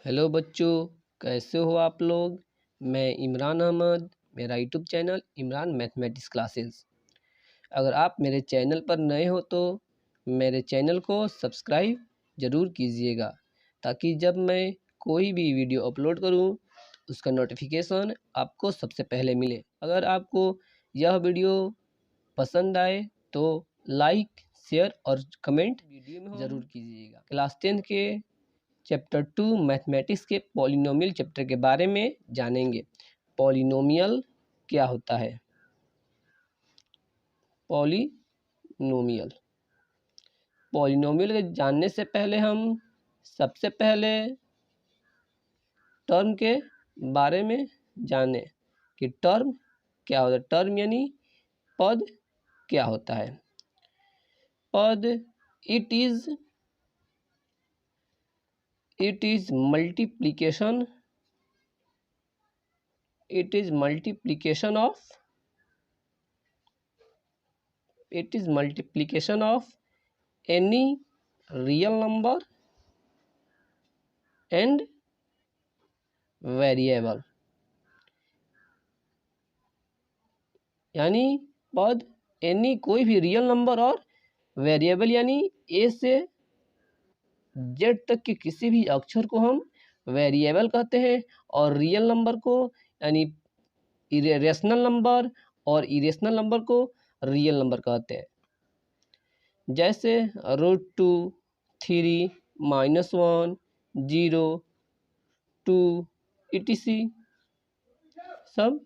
Hello बच्चों, कैसे हो आप लोग। मैं इमरान अहमद, मेरा YouTube channel Imran mathematics classes. अगर आप मेरे चैनल पर नए हो तो मेरे चैनल को सब्सक्राइब ज़रूर कीजिएगा, ताकि जब मैं कोई भी वीडियो अपलोड करूं उसका नोटिफिकेशन आपको सबसे पहले मिले। अगर आपको यह वीडियो पसंद आए तो लाइक, शेयर और कमेंट ज़रूर कीजिएगा। क्लास 10 के चैप्टर 2 मैथमेटिक्स के पॉलिनोमियल चैप्टर के बारे में जानेंगे। पॉलिनोमियल क्या होता है? पॉलिनोमियल के जानने से पहले हम सबसे पहले टर्म के बारे में जानें कि टर्म क्या होता है। टर्म यानी पद क्या होता है। पद it is multiplication of any real number and variable। यानी पद एनी कोई भी रियल नंबर और वेरिएबल यानी ए से जेड तक के किसी भी अक्षर को हम वेरिएबल कहते हैं, और रियल नंबर को यानी रेशनल नंबर और इरेशनल नंबर को रियल नंबर कहते हैं। जैसे √2, 3, -1, 0, 2 etc सब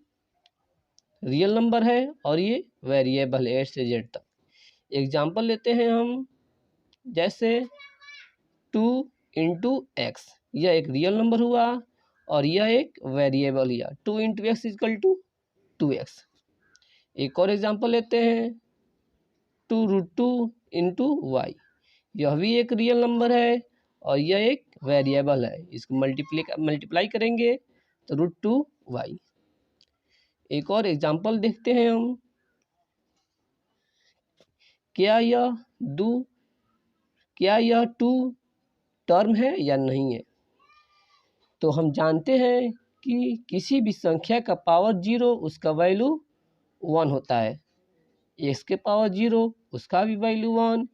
रियल नंबर है और ये वेरिएबल है ए से जेड तक। एग्जाम्पल लेते हैं हम, जैसे 2 × x, यह एक रियल नंबर हुआ और यह एक वेरिएबल हुआ। 2 × x = 2x। एक और एग्जाम्पल लेते हैं, 2√2 × y, यह भी एक रियल नंबर है और यह एक वेरिएबल है। इसको मल्टीप्लाई करेंगे तो √2y। एक और एग्जाम्पल देखते हैं हम, क्या यह 2 टर्म है या नहीं है। तो हम जानते हैं कि किसी भी संख्या का पावर 0 उसका वैल्यू 1 होता है। x के पावर 0 उसका भी वैल्यू 1,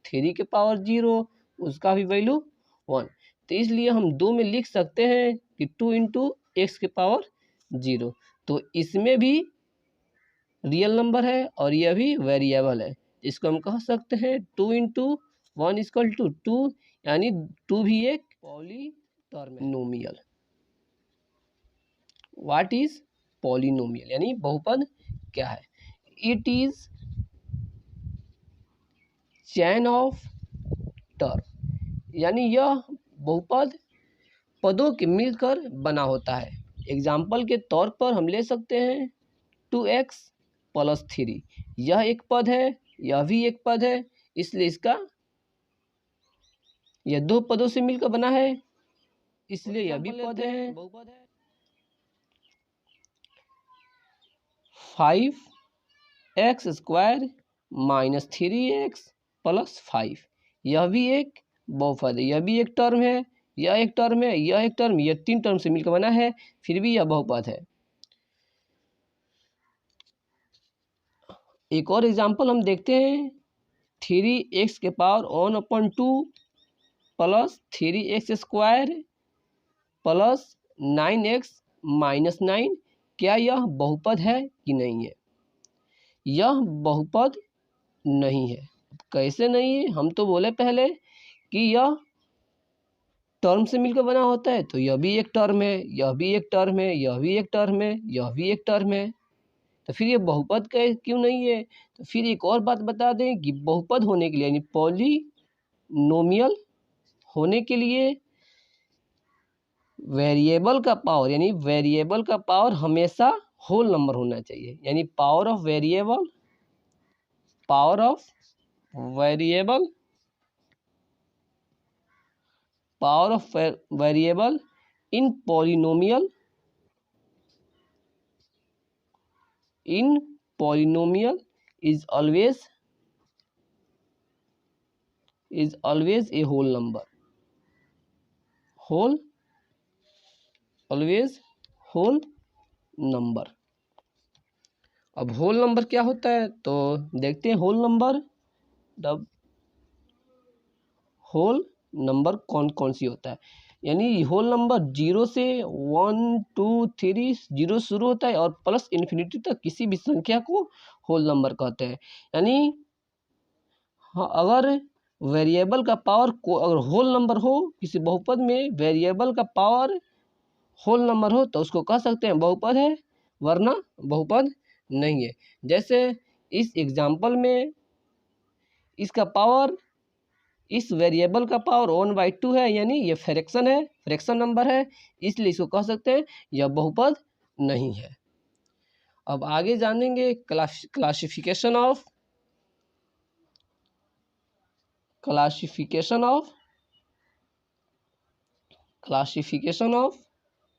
3 के पावर 0 उसका भी वैल्यू 1। तो इसलिए हम दो में लिख सकते हैं कि 2 × x के पावर 0। तो इसमें भी रियल नंबर है और यह भी वेरिएबल है। इसको हम कह सकते हैं 2 × 1 = 2, यानी 2 भी एक पॉलिनोमियल। व्हाट इज पॉलिनोमियल यानी बहुपद क्या है। It is chain of term, यानी यह बहुपद पदों के मिलकर बना होता है। एग्जाम्पल के तौर पर हम ले सकते हैं 2x + 3, यह एक पद है, यह भी एक पद है, इसलिए यह दो पदों से मिलकर बना है, इसलिए यह भी पद है। 5x² - 3x + 5, यह भी एक बहुपद है, यह भी एक टर्म है, यह एक टर्म है, यह एक टर्म, यह 3 टर्म से मिलकर बना है, फिर भी यह बहुपद है। एक और एग्जाम्पल हम देखते हैं, 3x⁴ + 3x² + 9x - 9, क्या यह बहुपद है कि नहीं है। यह बहुपद नहीं है। कैसे नहीं है? हम तो बोले पहले कि यह टर्म से मिलकर बना होता है, तो यह भी एक टर्म है, यह भी एक टर्म है, यह भी एक टर्म है, यह भी एक टर्म है, तो फिर ये बहुपद क्यों नहीं है। तो फिर एक और बात बता दें कि बहुपद होने के लिए यानी पॉलिनोमियल होने के लिए वेरिएबल का पावर हमेशा होल नंबर होना चाहिए। यानी power of variable in polynomial is always a whole number। Always whole number. अब होल नंबर क्या होता है तो देखते हैं होल नंबर। होल नंबर कौन कौन सी होता है, यानी होल नंबर 0 से 1 2 3 0 शुरू होता है और प्लस इन्फिनिटी तक किसी भी संख्या को होल नंबर कहते हैं। यानी हाँ, अगर वेरिएबल का पावर को अगर होल नंबर हो, किसी बहुपद में वेरिएबल का पावर होल नंबर हो तो उसको कह सकते हैं बहुपद है, वरना बहुपद नहीं है। जैसे इस एग्जाम्पल में इसका पावर, इस वेरिएबल का पावर 1/2 है, यानी ये फ्रैक्शन है, फ्रैक्शन नंबर है, इसलिए इसको कह सकते हैं यह बहुपद नहीं है। अब आगे जानेंगे classification of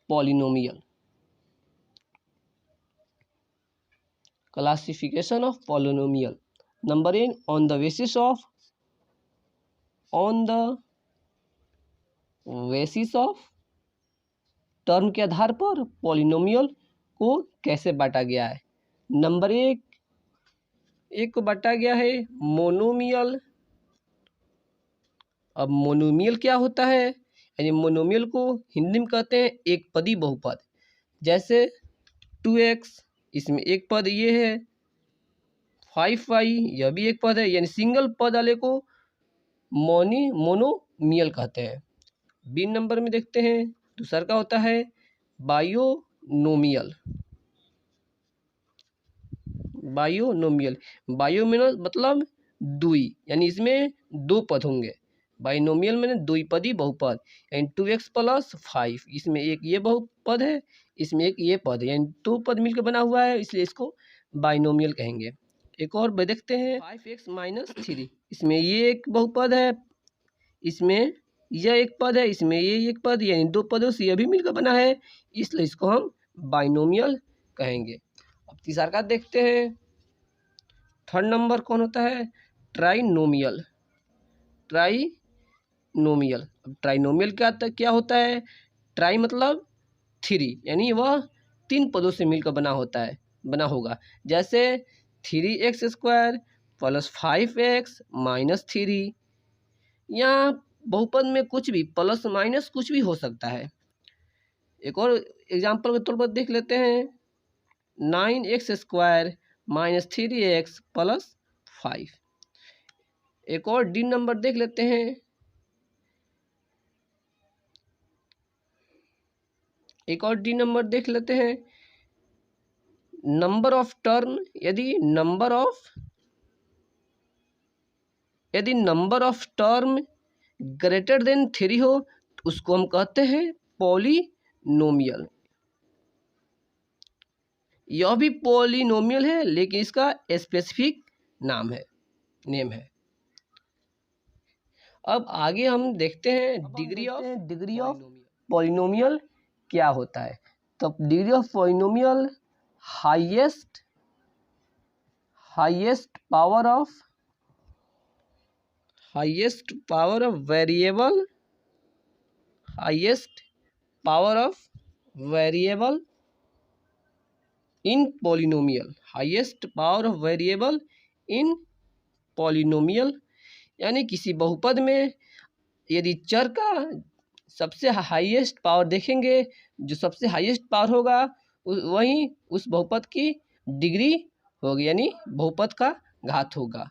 polynomial. Classification of polynomial. Number n, on the basis of term के आधार पर पॉलिनोमियल को कैसे बांटा गया है। नंबर एक को बांटा गया है मोनोमियल। अब मोनोमियल क्या होता है, यानी मोनोमियल को हिंदी में कहते हैं एक पदी बहुपद। जैसे 2x, इसमें एक पद ये है, 5y यह भी एक पद है, यानी सिंगल पद वाले को मोनोमियल कहते हैं। बी नंबर में देखते हैं दूसरा का होता है बायोनोमियल। बायो मतलब दुई, यानी इसमें दो पद होंगे। बाइनोमियल में द्विपदी बहुपद, यानी 2x + 5, इसमें एक ये बहुपद है, इसमें एक ये पद है, यानी दो पद मिलकर बना हुआ है, इसलिए इसको बाइनोमियल कहेंगे। एक और देखते हैं 5x - 3, इसमें ये एक बहुपद है, इसमें यह एक पद है, इसमें ये एक पद, यानी दो पदों से यह भी मिलकर बना है, इसलिए इसको हम बाइनोमियल कहेंगे। अब तीसरा का देखते हैं, थर्ड नंबर कौन होता है ट्राइनोमियल। अब ट्राइनोमियल क्या होता है, ट्राई मतलब 3, यानी वह 3 पदों से मिलकर बना होगा। जैसे 3x² + 5x - 3, यहाँ बहुपद में कुछ भी प्लस माइनस कुछ भी हो सकता है। एक और एग्जाम्पल के तौर पर देख लेते हैं 9x² - 3x + 5। एक और डी नंबर देख लेते हैं, नंबर ऑफ टर्म। यदि number of term greater than 3 हो तो उसको हम कहते हैं पॉलिनोमियल। यह भी पॉलिनोमियल है, लेकिन इसका स्पेसिफिक नेम है। अब आगे हम देखते हैं डिग्री ऑफ पॉलिनोमियल क्या होता है। तो degree of polynomial highest power of variable in polynomial, यानी किसी बहुपद में यदि चर का सबसे हाईएस्ट पावर देखेंगे, जो सबसे हाईएस्ट पावर होगा वही उस बहुपद की डिग्री होगी, यानी बहुपद का घात होगा।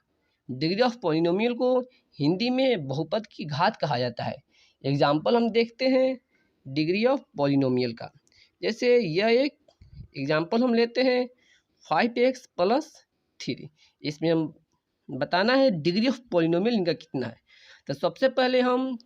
डिग्री ऑफ पॉलिनोमियल को हिंदी में बहुपद की घात कहा जाता है। एग्जाम्पल हम देखते हैं डिग्री ऑफ पॉलिनोमियल का। जैसे यह एक एग्जाम्पल हम लेते हैं 5x + 3, इसमें हम बताना है डिग्री ऑफ पॉलिनोमियल इनका कितना है। तो सबसे पहले हम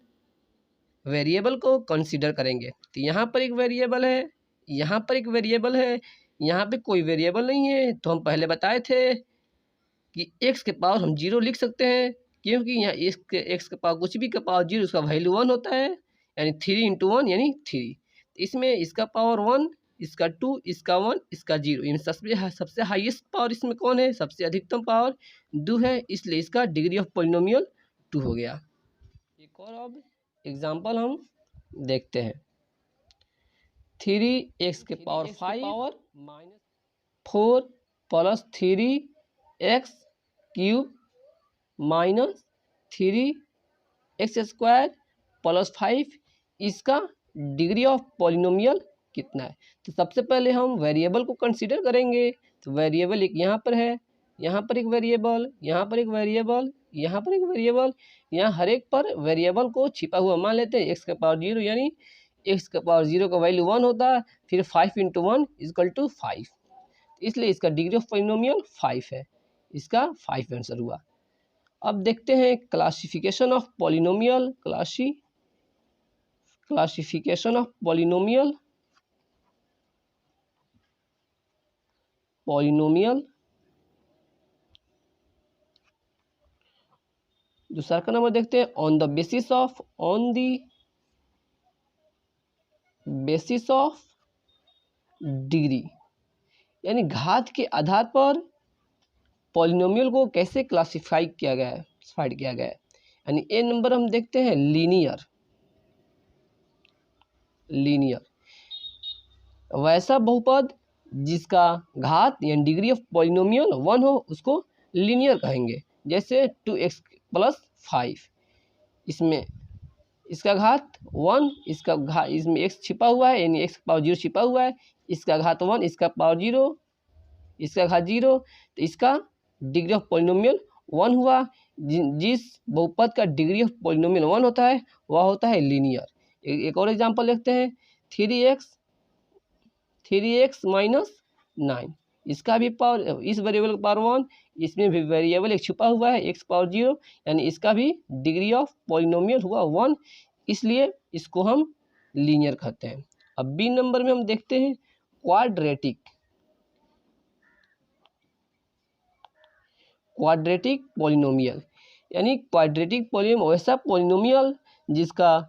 वेरिएबल को कंसीडर करेंगे। तो यहाँ पर एक वेरिएबल है, यहाँ पर एक वेरिएबल है, यहाँ पे कोई वेरिएबल नहीं है। तो हम पहले बताए थे कि x के पावर हम 0 लिख सकते हैं, क्योंकि यहाँ x के पावर कुछ भी का पावर 0 उसका वैल्यू 1 होता है, यानी 3 × 1 यानी 3। इसमें इसका पावर 1, इसका 2, इसका 1, इसका 0। इन सबसे हाईएस्ट पावर इसमें कौन है, सबसे अधिकतम पावर 2 है, इसलिए इसका डिग्री ऑफ पॉलिनोमियल 2 हो गया। एक और अब एग्जाम्पल हम देखते हैं 3x⁵ minus 4 plus 3x³ minus 3x² plus 5, इसका डिग्री ऑफ पॉलिनोमियल कितना है। तो सबसे पहले हम वेरिएबल को कंसीडर करेंगे। तो वेरिएबल एक यहाँ पर है, यहाँ पर एक वेरिएबल, यहाँ पर एक वेरिएबल, यहाँ पर एक वेरिएबल, यहाँ हर एक पर वेरिएबल को छिपा हुआ मान लेते हैं। x⁴ यानी x⁴ का वैल्यू 1 होता है, फिर 5 × 1 = 5, इसलिए इसका डिग्री ऑफ पॉलिनोमियल 5 है। इसका 5 आंसर हुआ। अब देखते हैं classification of polynomial. Classification of polynomial. दूसरा का नंबर देखते हैं on the basis of degree, यानी घात के आधार पर पॉलिनोमियल को कैसे क्लासिफाई किया गया है, यानी ए नंबर हम देखते हैं लीनियर। वैसा बहुपद जिसका घात यानी डिग्री ऑफ पॉलिनोमियल 1 हो उसको लीनियर कहेंगे। जैसे 2x + 5, इसमें इसका घात 1, इसमें x छिपा हुआ है यानी x⁴ छिपा हुआ है, इसका घात 1, इसका पावर 0, इसका घात 0, तो इसका डिग्री ऑफ पॉलिनोमियल 1 हुआ। जिस बहुपद का डिग्री ऑफ पॉलिनोमियल 1 होता है वह होता है लीनियर। एक और एग्जांपल देखते हैं 3x - 9, इसका भी पावर, इस वेरिएबल का पावर 1, इसमें भी वेरिएबल एक छुपा हुआ है x⁴, यानी इसका भी डिग्री ऑफ पॉलिनोमियल हुआ 1, इसलिए इसको हम लीनियर कहते हैं। अब बी नंबर में हम देखते हैं क्वाड्रेटिक पॉलिनोमियल, यानी क्वाड्रेटिक पॉलिनोमियल वैसा पॉलिनोमियल जिसका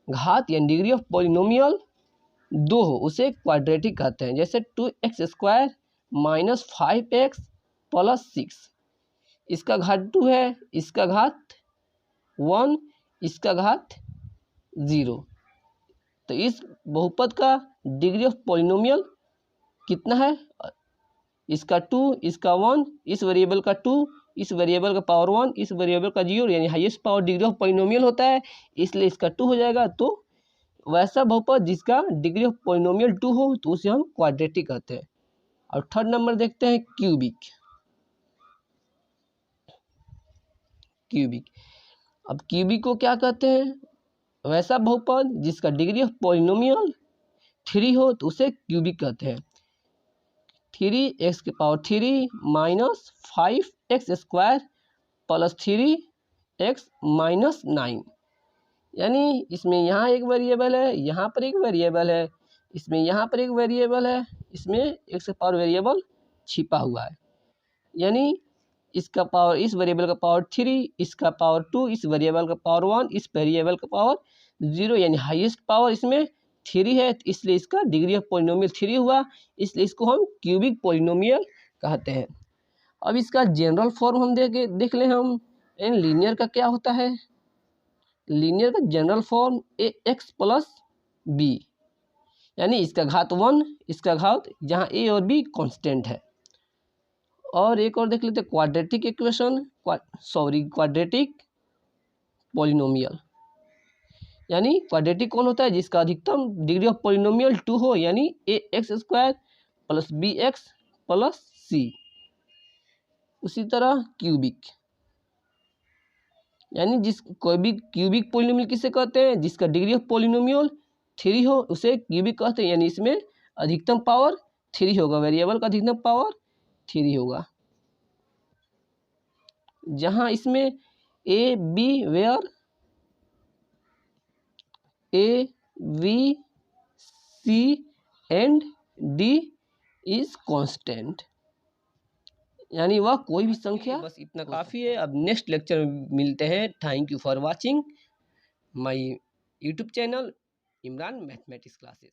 घात यानी डिग्री ऑफ पॉलिनोमियल 2 हो उसे क्वाड्रेटिक कहते हैं। जैसे 2x² - 5x + 6, इसका घात 2 है, इसका घात 1, इसका घात 0, तो इस बहुपद का डिग्री ऑफ पॉलिनोमियल कितना है, इसका 2, इसका 1, इस वेरिएबल का 2, इस वेरिएबल का पावर 1, इस वेरिएबल का 0, यानी highest power degree of polynomial होता है, इसलिए इसका 2 हो जाएगा। तो वैसा बहुपद जिसका डिग्री ऑफ पॉलिनोमियल 2 हो तो उसे हम क्वाड्रेटिक कहते हैं। और थर्ड नंबर देखते हैं क्यूबिक। अब क्यूबिक को क्या कहते हैं, वैसा बहुपद जिसका डिग्री ऑफ पॉलिनोमियल 3 हो तो उसे क्यूबिक कहते हैं। 3x⁴ minus 5x² plus 3x - 9, यानी इसमें यहाँ एक वेरिएबल है, यहाँ पर एक वेरिएबल है, इसमें यहाँ पर एक वेरिएबल है, इसमें x पावर वेरिएबल छिपा हुआ है, यानी इसका पावर, इस वेरिएबल का पावर 3, इसका पावर 2, इस वेरिएबल का पावर 1, इस वेरिएबल का पावर 0, यानी हाईएस्ट पावर इसमें 3 है, तो इसलिए इसका डिग्री ऑफ पॉलिनोमियल 3 हुआ, इसलिए इसको हम क्यूबिक पॉलिनोमियल कहते हैं। अब इसका जनरल फॉर्म हम देख लें हम, लीनियर का क्या होता है। लीनियर का जनरल फॉर्म ax + b, यानी इसका घात 1, इसका घात, जहाँ a और b कांस्टेंट है। और एक और देख लेते हैं क्वाड्रेटिक पॉलिनोमियल, यानी क्वाड्रेटिक कौन होता है जिसका अधिकतम डिग्री ऑफ पॉलिनोमियल 2 हो, यानी ax² + bx + c। उसी तरह क्यूबिक, यानी कोई भी क्यूबिक पॉलिनोमियल किसे कहते हैं, जिसका डिग्री ऑफ पॉलिनोमियल 3 हो उसे क्यूबिक कहते हैं, यानी इसमें अधिकतम पावर 3 होगा, वेरिएबल का अधिकतम पावर 3 होगा। जहां इसमें a b c and d is constant, यानी वह कोई भी संख्या। बस इतना काफ़ी है। अब नेक्स्ट लेक्चर में मिलते हैं। Thank you for watching my YouTube channel Imran mathematics classes.